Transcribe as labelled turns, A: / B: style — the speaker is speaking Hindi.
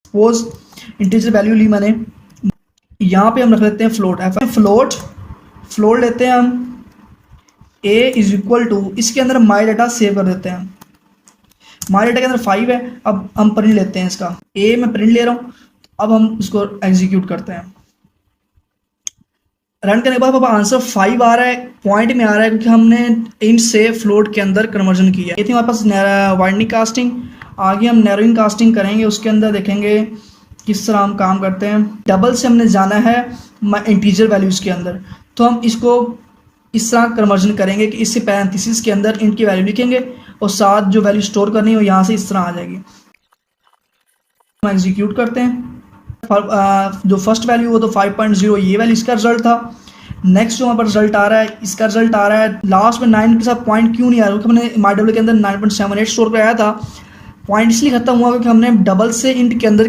A: सपोज इंटीजर वैल्यू ली मैंने, यहाँ पे हम रख लेते हैं फ्लोट, फ्लोट लेते हैं हम a इज इक्वल टू, इसके अंदर माई डाटा सेव कर देते हैं। माई डाटा के अंदर 5 है। अब हम प्रिंट लेते हैं इसका, a मैं प्रिंट ले रहा हूँ। अब हम इसको एग्जीक्यूट करते हैं। रन करने के बाद अब आंसर 5 आ रहा है, पॉइंट में आ रहा है, क्योंकि हमने इंट से फ्लोट के अंदर कन्वर्जन किया। ये थी हमारे पास वाइडनिंग कास्टिंग। आगे हम नैरोइंग कास्टिंग करेंगे, उसके अंदर देखेंगे किस तरह हम काम करते हैं। डबल से हमने जाना है इंटीजर वैल्यूज़ के अंदर, तो हम इसको इस तरह कन्वर्जन करेंगे कि इससे पैरेंथेसिस के अंदर इनकी वैल्यू लिखेंगे और साथ जो वैल्यू स्टोर करनी है वो यहाँ से इस तरह आ जाएगी। हम एग्जीक्यूट करते हैं। जो फर्स्ट वैल्यू वो तो 5.0, ये वैल्यू इसका रिजल्ट था। नेक्स्ट जो हमारे पास रिजल्ट आ रहा है, इसका रिजल्ट आ रहा है लास्ट में 9 के साथ पॉइंट क्यों नहीं आ रहा, क्योंकि हमने माई डबल के अंदर 9.78 स्टोर कराया था। पॉइंट इसलिए खत्म हुआ क्योंकि हमने डबल से इंट के अंदर